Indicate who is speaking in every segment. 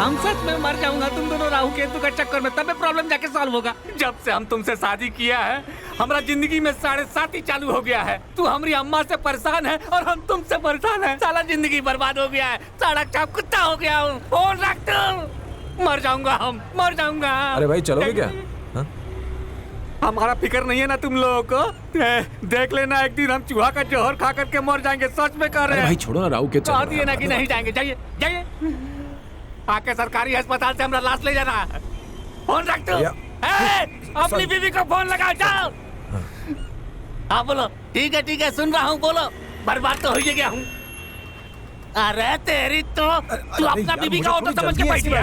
Speaker 1: हम सच में मर जाऊंगा तुम दोनों राहु केतु का चक्कर में, तब प्रॉब्लम जाके सॉल्व होगा। जब से हम तुमसे शादी किया है हमारा जिंदगी में 7.5 ही चालू हो गया है। तू हमारी अम्मा से परेशान है और हम तुमसे परेशान है। साला जिंदगी बर्बाद हो गया है, साला चाप कुत्ता हो गया हूँ। फोन रख तू, मर जाऊंगा हम, मर जाऊंगा।
Speaker 2: अरे भाई चलोगे क्या?
Speaker 1: हमारा फिक्र नहीं है ना तुम लोगों को? देख लेना एक दिन हम चूहा का जहर खा करके मर जाएंगे, सच में कर रहे हैं।
Speaker 2: भाई छोड़ो ना, राहु के
Speaker 1: कह दिए ना कि नहीं जाएंगे। जाइए जाइए, आके सरकारी अस्पताल से हमारा लाश ले जाना। फोन रख तू, अपनी बीवी को फोन लगाओ, जाओ। हाँ बोलो। ठीक है सुन रहा हूँ, बोलो। बर्बाद तो हो ही गया हूँ। अरे तेरी तो, तू अपना बीवी का ऑटो समझ के बैठी है।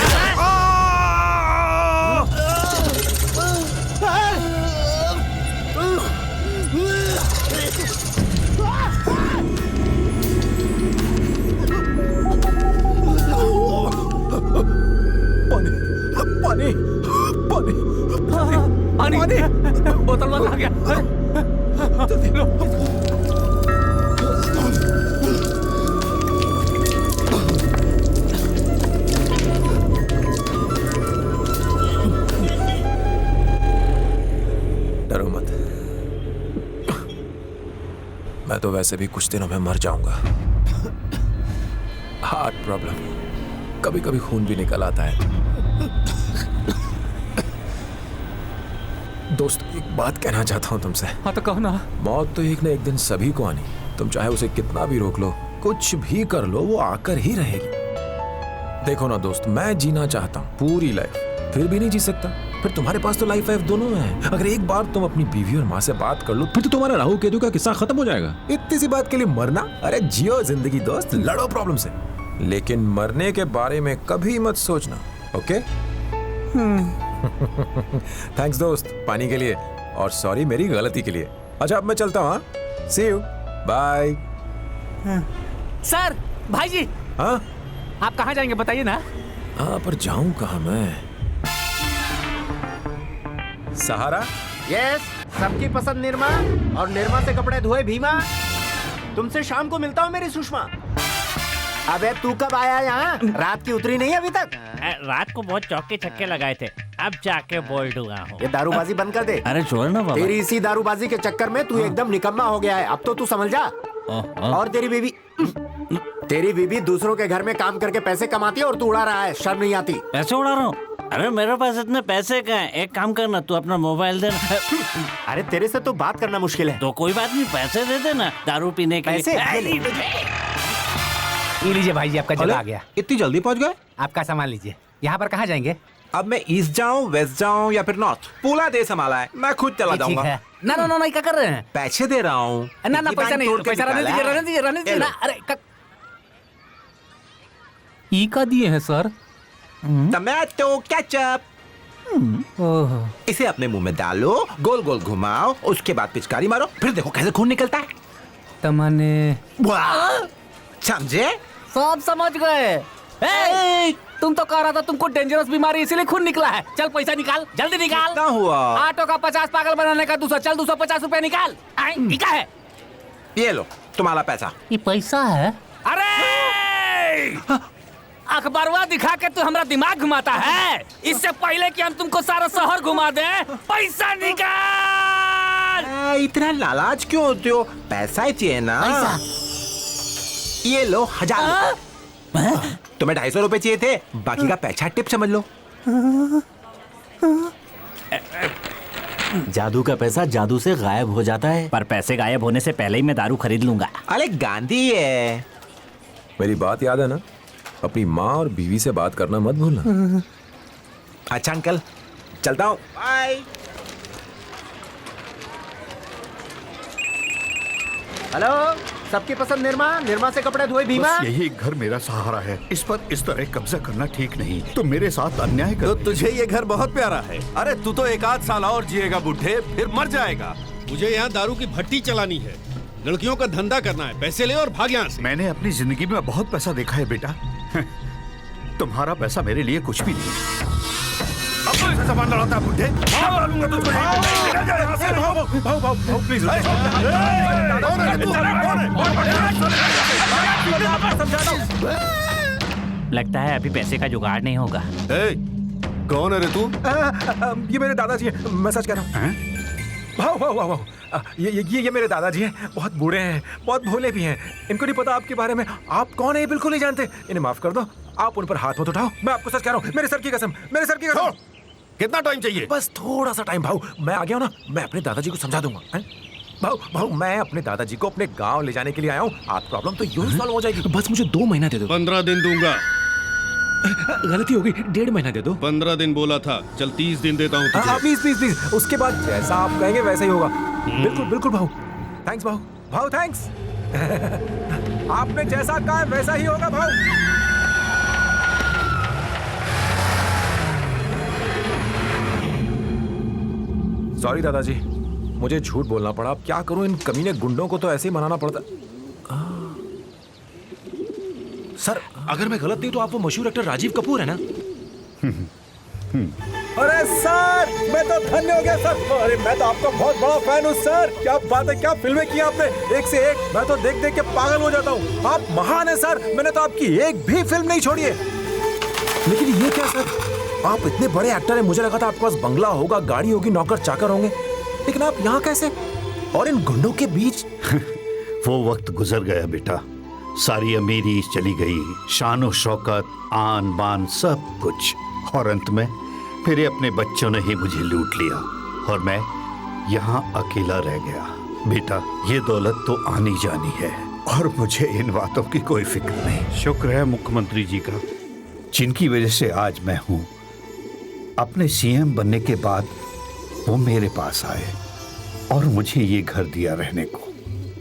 Speaker 1: पानी बोतल बंद आ गया।
Speaker 2: डरो मत, मैं तो वैसे भी कुछ दिनों में मर जाऊंगा। हार्ट प्रॉब्लम, कभी कभी खून भी निकल आता है। दोस्त एक बात कहना चाहता हूँ तुमसे।
Speaker 1: हाँ तो कहो ना।
Speaker 2: मौत तो एक न एक दिन सभी को आनी, तुम चाहे उसे कितना भी रोक लो, कुछ भी कर लो, वो आकर ही रहेगी। देखो ना दोस्त, मैं जीना चाहता हूँ पूरी लाइफ, फिर भी नहीं जी सकता। फिर तुम्हारे पास तो लाइफ दोनों है। अगर एक बार तुम अपनी बीवी और माँ से बात कर लो, फिर तो तुम्हारा राहु केतु का किस्सा खत्म हो जाएगा। इतनी सी बात के लिए मरना? अरे जियो जिंदगी दोस्त, लड़ो प्रॉब्लम से, लेकिन मरने के बारे में कभी मत सोचना, ओके? थैंक्स दोस्त पानी के लिए, और सॉरी मेरी गलती के लिए। अच्छा अब मैं चलता हूँ। सी यू, बाय।
Speaker 1: सर, भाई जी।
Speaker 2: हाँ
Speaker 1: आप कहाँ जाएंगे बताइए ना।
Speaker 2: हाँ पर जाऊं कहाँ मैं? सहारा?
Speaker 3: यस, सबकी पसंद निर्मा, और निर्मा से कपड़े धोए भीमा। तुमसे शाम को मिलता हूँ मेरी सुषमा। अबे तू कब आया यहाँ? रात की उतरी नहीं अभी तक?
Speaker 4: रात को बहुत चौके छक्के लगाए थे, अब जाके बोल दूंगा हूँ।
Speaker 3: ये दारूबाजी बंद कर दे।
Speaker 4: अरे छोड़ ना बाबा।
Speaker 3: तेरी इसी दारूबाजी के चक्कर में तू एकदम निकम्मा हो गया है। अब तो तू समझ जा। और तेरी बीवी दूसरों के घर में काम करके पैसे कमाती है और तू उड़ा रहा है, शर्म नहीं आती?
Speaker 4: पैसे उड़ा रहा हूँ? अरे मेरे पास इतने पैसे कहाँ हैं? एक काम करना, तू अपना मोबाइल दे।
Speaker 3: अरे तेरे से तो बात करना मुश्किल है।
Speaker 4: तो कोई बात नहीं, पैसे दे देना दारू पीने के
Speaker 3: पैसे?
Speaker 1: ये लीजिए भाई जी, आपका जल आ गया।
Speaker 5: इतनी जल्दी पहुंच गए?
Speaker 1: आपका सामान लीजिए। यहाँ पर कहाँ जाएंगे?
Speaker 5: अब मैं ईस्ट जाऊं, वेस्ट जाऊं या फिर नॉर्थ? पूरा देश संभाला है, मैं खुद चला जाऊंगा।
Speaker 1: ना क्या कर रहे हैं?
Speaker 5: पैसे दे रहा हूँ।
Speaker 1: ना पैसा नहीं, पैसा रहने दीजिए ना। अरे ई का दिए हैं सर?
Speaker 5: Tomato ketchup. इसे अपने मुंह में डालो, गोल गोल घुमाओ, उसके बाद पिचकारी मारो, फिर देखो कैसे खून निकलता है।
Speaker 1: तमने
Speaker 5: समझे?
Speaker 1: सब समझ गए। तुम तो कह रहा था तुमको डेंजरस बीमारी इसीलिए खून निकला है। चल पैसा निकाल, जल्दी निकाल।
Speaker 5: कितना हुआ?
Speaker 1: ऑटो का 50 पागल बनाने का 200। चल 250 रुपए निकाल। क्या है?
Speaker 5: ये लो तुम्हारा पैसा।
Speaker 1: ये पैसा है? अरे अखबारवा दिखा के तू हमारा दिमाग घुमाता है। इससे पहले कि हम तुमको सारा शहर घुमा दे, पैसा निकाल।
Speaker 5: इतना लालाच क्यों होते हो? पैसा ही चाहिए ना। ये लो 1000। तुम्हें 250 रुपए चाहिए थे, बाकी का पैसा टिप समझ लो।
Speaker 4: जादू का पैसा जादू से गायब हो जाता है, पर पैसे गायब होने से पहले ही मैं दारू खरीद लूंगा।
Speaker 5: अरे गांधी है।
Speaker 2: मेरी बात याद है ना? अपनी माँ और बीवी से बात करना मत भूलना।
Speaker 5: अच्छा अंकल, चलता हूँ, बाय।
Speaker 3: हेलो, सबकी पसंद निर्मा से कपड़े धोए भीमा।
Speaker 6: बस यही घर मेरा सहारा है, इस पर इस तरह कब्जा करना ठीक नहीं। तुम मेरे साथ अन्याय कर।
Speaker 7: तो तुझे ये घर बहुत प्यारा है। अरे तू तो 1 साल और जिएगा बुढ़े, फिर मर जाएगा।
Speaker 8: मुझे यहाँ दारू की भट्टी चलानी है, लड़कियों का धंधा करना है, पैसे ले और भाग यहाँ से।
Speaker 6: मैंने अपनी जिंदगी में बहुत पैसा देखा है बेटा, तुम्हारा पैसा मेरे लिए कुछ भी नहीं। अब तो इसे सामान लड़ाता बुढ़े, मारूंगा तुझको। भाग प्लीज।
Speaker 4: लगता है अभी पैसे का जुगाड़ नहीं होगा।
Speaker 6: ए, कौन है रे तू?
Speaker 2: ये मेरे दादाजी हैं, मैं सच कह रहा हूँ। वाह वाह वाह वाह, ये मेरे दादाजी हैं, बहुत बूढ़े हैं, बहुत भोले भी हैं। इनको नहीं पता आपके बारे में, आप कौन है ये बिल्कुल नहीं जानते। इन्हें माफ कर दो, आप उन पर हाथ मत उठाओ। मैं आपको सच कह रहा हूँ, मेरे सर की कसम, मेरे सर की कसम।
Speaker 6: कितना टाइम चाहिए?
Speaker 2: बस थोड़ा सा टाइम भाऊ, मैं आ गया हूँ ना, मैं अपने दादाजी को समझा दूंगा। हैं? भाऊ मैं अपने दादाजी को अपने गांव ले जाने के लिए आया हूँ। आप प्रॉब्लम तो यूं ही सॉल्व हो जाएगी।
Speaker 5: बस मुझे 2 महीना दे दो।
Speaker 8: 15 दिन दूंगा।
Speaker 5: गलती हो गई, 1.5 महीना दे दो।
Speaker 8: 15 दिन बोला था, चल 30 दिन देता हूँ तुझे।
Speaker 2: प्लीज प्लीज प्लीज, उसके बाद जैसा आप कहेंगे वैसा ही होगा। बिल्कुल बिल्कुल भाऊ, थैंक्स भाऊ, भाऊ थैंक्स। आपने जैसा कहा वैसा ही होगा भाऊ। सॉरी दादाजी, मुझे झूठ बोलना पड़ा। अब क्या करूं, इन कमीने गुंडों को तो ऐसे ही मनाना पड़ता। सर अगर मैं गलत नहीं तो आप वो मशहूर एक्टर राजीव कपूर है ना? अरे सर, मैं तो धन्य हो गया सर। अरे मैं तो आपका बहुत बड़ा फैन हूँ सर। क्या बात है, क्या फिल्में की आपने, एक से एक। मैं तो देख देख के पागल हो जाता हूँ। आप महान है सर, मैंने तो आपकी एक भी फिल्म नहीं छोड़ी है। लेकिन ये क्या सर, आप इतने बड़े एक्टर हैं, मुझे लगा था आपके पास बंगला होगा, गाड़ी होगी, नौकर चाकर होंगे, लेकिन आप यहाँ कैसे और इन गुंडों के बीच?
Speaker 6: वो वक्त गुजर गया बेटा, सारी अमीरी चली गई, शान शौकत, आन बान सब कुछ, और अंत में मेरे अपने बच्चों ने ही मुझे लूट लिया और मैं यहाँ अकेला रह गया। बेटा ये दौलत तो आनी जानी है और मुझे इन बातों की कोई फिक्र नहीं। शुक्र है मुख्यमंत्री जी का, जिनकी वजह से आज मैं हूँ। अपने सीएम बनने के बाद वो मेरे पास आए और मुझे ये घर दिया रहने को।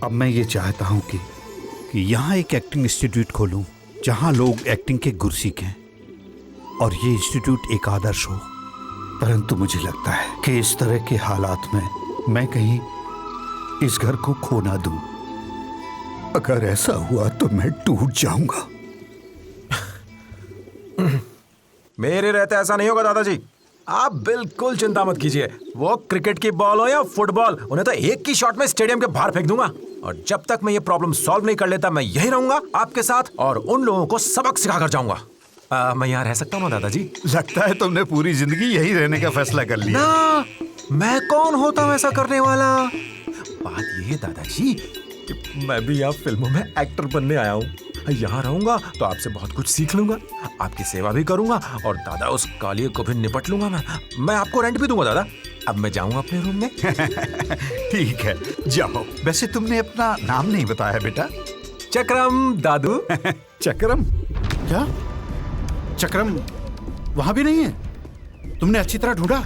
Speaker 6: अब मैं ये चाहता हूँ कि यहाँ एक एक्टिंग इंस्टीट्यूट खोलूँ जहाँ लोग एक्टिंग के गुर सीखें और ये इंस्टीट्यूट एक आदर्श हो। परंतु मुझे लगता है कि इस तरह के हालात में मैं कहीं इस घर को खो ना दूं। अगर ऐसा हुआ तो मैं टूट जाऊंगा।
Speaker 2: मेरे रहते ऐसा नहीं होगा दादाजी, आप बिल्कुल चिंता मत कीजिए। वो क्रिकेट की बॉल हो या फुटबॉल, उन्हें तो एक ही शॉट में स्टेडियम के बाहर फेंक दूंगा। और जब तक मैं ये प्रॉब्लम सॉल्व नहीं कर लेता, मैं यही रहूंगा आपके साथ और उन लोगों को सबक सिखा कर जाऊंगा। मैं यहाँ रह सकता हूँ ना दादाजी?
Speaker 6: लगता है तुमने पूरी जिंदगी यही रहने का फैसला कर लिया।
Speaker 2: ना, मैं कौन होता हूँ ऐसा करने वाला। बात ये है दादाजी कि मैं भी यहाँ फिल्मों में एक्टर बनने आया हूँ। यहाँ रहूंगा तो आपसे बहुत कुछ सीख लूंगा, आपकी सेवा भी करूंगा और दादा उस कालिए को भी निपट लूंगा। मैं आपको रेंट भी दूंगा दादा। अब मैं जाऊंगा अपने रूम में।
Speaker 6: ठीक है जाओ। वैसे तुमने अपना नाम नहीं बताया बेटा।
Speaker 2: चक्रम दादू।
Speaker 6: चक्रम? क्या चक्रम वहां भी नहीं है? तुमने अच्छी तरह ढूंढा?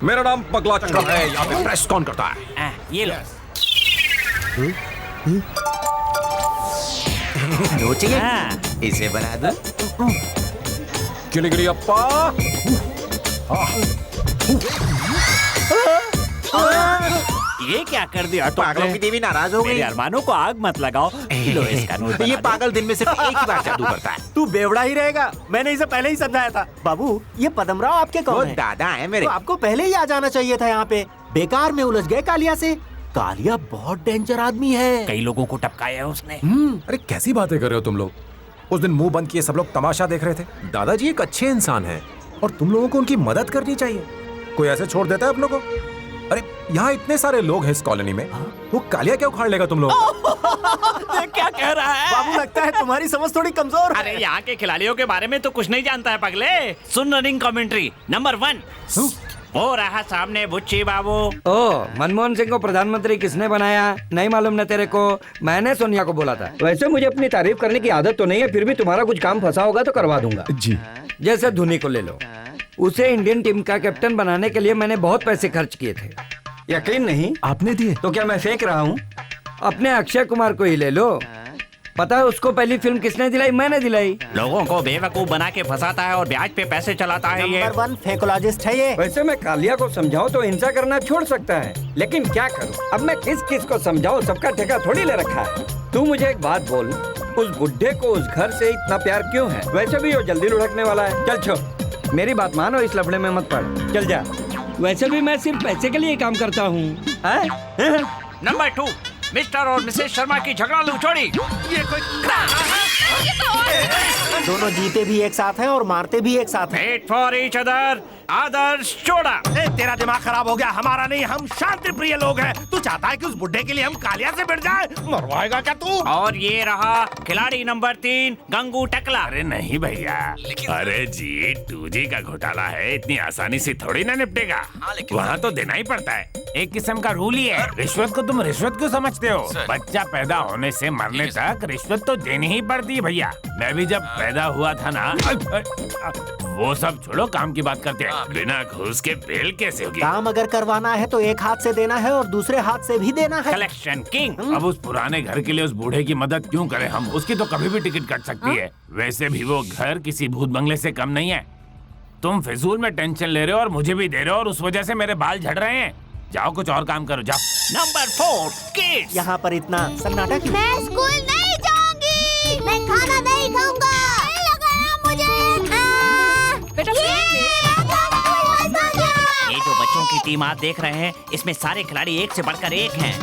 Speaker 2: मेरा नाम पगला चक्रम है। यहाँ पे प्रेस कौन करता है?
Speaker 4: ये लो।
Speaker 3: दो चाहिए, इसे बना दो।
Speaker 2: गिली अप्पा।
Speaker 4: ये क्या कर दिया?
Speaker 3: पागलों की देवी नाराज हो गई।
Speaker 4: मेरे अरमानों को आग मत लगाओ। लो इसका नोट बना
Speaker 3: ये
Speaker 4: दो।
Speaker 3: पागल दिन में सिर्फ एक ही बार जादू करता है।
Speaker 9: तू बेवड़ा ही रहेगा, मैंने इसे पहले ही समझाया था। बाबू ये पदमराव आपके
Speaker 3: वो
Speaker 9: कौन है?
Speaker 3: दादा है मेरे।
Speaker 9: तो आपको पहले ही आ जाना चाहिए था यहाँ पे। बेकार में उलझ गए कालिया से। कालिया बहुत डेंजर आदमी है।
Speaker 4: कई लोगों को टपकाया है उसने।
Speaker 2: अरे कैसी बातें कर रहे हो तुम लोग? उस दिन मुंह बंद किए सब लोग तमाशा देख रहे थे। दादाजी एक अच्छे इंसान हैं और तुम लोगों को उनकी मदद करनी चाहिए। कोई ऐसे छोड़ देता है अपनों को? अरे यहाँ इतने सारे लोग हैं इस कॉलोनी में, वो कालिया क्या उखाड़ लेगा तुम लोग?
Speaker 4: क्या कह रहा है?
Speaker 9: बाबू लगता है तुम्हारी समझ थोड़ी कमजोर है।
Speaker 4: अरे यहाँ के खिलाड़ियों के बारे में तो कुछ नहीं जानता है पगले। सुन रनिंग कमेंट्री नंबर 1। वो रहा सामने बुच्ची बाबू।
Speaker 10: ओ, मनमोहन सिंह को प्रधानमंत्री किसने बनाया नहीं मालूम न तेरे को? मैंने सोनिया को बोला था। वैसे मुझे अपनी तारीफ करने की आदत तो नहीं है, फिर भी तुम्हारा कुछ काम फंसा होगा तो करवा दूंगा
Speaker 2: जी।
Speaker 10: जैसे धोनी को ले लो, उसे इंडियन टीम का कैप्टन बनाने के लिए मैंने बहुत पैसे खर्च किए थे। यकीन नहीं?
Speaker 2: आपने दिए?
Speaker 10: तो क्या मैं फेंक रहा हूँ? अपने अक्षय कुमार को ही ले लो। पता है उसको पहली फिल्म किसने दिलाई? मैंने दिलाई।
Speaker 4: लोगों को बेवकूफ बना के फंसाता है और ब्याज पे पैसे चलाता है ये।
Speaker 9: नंबर 1 फेकोलॉजिस्ट है ये।
Speaker 10: वैसे मैं कालिया को समझाऊं तो हिंसा करना छोड़ सकता है, लेकिन क्या करूं? अब मैं किस किस को समझाऊं? सबका ठेका थोड़ी ले रखा है। तू मुझे एक बात बोल, उस बुड्ढे को उस घर से इतना प्यार क्यों है? वैसे भी वो जल्दी लुढ़कने वाला है। चल छोड़, मेरी बात मानो, इस लफड़े में मत पड़। चल जा। वैसे भी मैं सिर्फ पैसे के लिए काम करता हूँ।
Speaker 4: नंबर 2, मिस्टर और मिसेस शर्मा की झगड़ालू जोड़ी।
Speaker 1: ये कोई
Speaker 3: दोनों जीते भी एक साथ हैं और मारते भी एक साथ हैं।
Speaker 4: Wait for each other, आदर्श जोड़ा।
Speaker 1: तेरा दिमाग खराब हो गया, हमारा नहीं, हम शांति प्रिय लोग हैं। तू चाहता है कि उस बुड्ढे के लिए हम कालिया से भिड़ जाए? मरवाएगा क्या तू?
Speaker 4: और ये रहा खिलाड़ी नंबर 3, गंगू टकला।
Speaker 1: अरे नहीं भैया, अरे जी 2G का घोटाला है, इतनी आसानी से थोड़ी ना निपटेगा। वहाँ तो देना ही पड़ता है, एक किस्म का रूल ही है। रिश्वत को तुम रिश्वत क्यों समझते हो? बच्चा पैदा होने से मरने तक रिश्वत तो देनी ही पड़ती है भैया। मैं भी जब पैदा हुआ था ना, वो सब छोड़ो, काम की बात करते हैं। बिना घूस के बेल कैसे होगी?
Speaker 3: काम अगर करवाना है तो एक हाथ से देना है और दूसरे हाथ से भी देना है।
Speaker 4: Collection king.
Speaker 1: अब उस पुराने घर के लिए उस बूढ़े की मदद क्यों करें हम? उसकी तो कभी भी टिकट कट सकती है। वैसे भी वो घर किसी भूत बंगले से कम नहीं है। तुम फिजूल में टेंशन ले रहे हो और मुझे भी दे रहे हो, और उस वजह से मेरे बाल झड़ रहे हैं। जाओ कुछ और काम करो, जाओ।
Speaker 4: Number 4, kids.
Speaker 3: यहाँ पर इतना सन्नाटा क्यों?
Speaker 11: मैं स्कूल नहीं जाऊंगी, मैं खाना नहीं खाऊंगा, नहीं लगाया मुझे।
Speaker 4: ये जो बच्चों की टीम आप देख रहे हैं, इसमें सारे खिलाड़ी एक से बढ़कर एक हैं।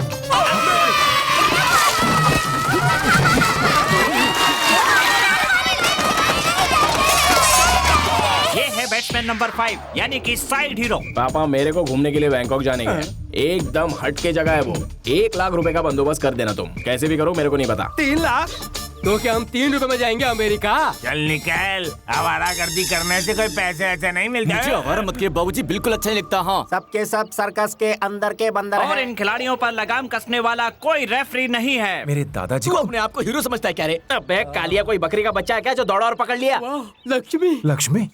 Speaker 4: ये है बैट्समैन नंबर 5, यानी कि साइड हीरो।
Speaker 12: पापा मेरे को घूमने के लिए बैंकॉक जाने का है। एकदम हट के जगह है वो। 1 लाख रुपए का बंदोबस्त कर देना तुम, कैसे भी करो, मेरे को नहीं पता।
Speaker 10: 3 लाख? तो क्या हम 3 रुपए में जाएंगे अमेरिका?
Speaker 1: चल निकल, आवारागर्दी करने से कोई पैसे ऐसे नहीं मिलते।
Speaker 12: मुझे आवारा मत किए बाबूजी, बिल्कुल अच्छा नहीं लगता। हाँ,
Speaker 3: सबके सब सर्कस के अंदर के बंदर
Speaker 4: और
Speaker 3: हैं।
Speaker 4: इन खिलाड़ियों पर लगाम कसने वाला कोई रेफरी नहीं है।
Speaker 2: मेरे दादाजी
Speaker 12: तू
Speaker 2: को
Speaker 12: अपने आप को हीरो समझता है क्या रे? अबे कालिया कोई बकरी का बच्चा है क्या जो दौड़ा और पकड़ लिया?
Speaker 10: लक्ष्मी।
Speaker 2: लक्ष्मी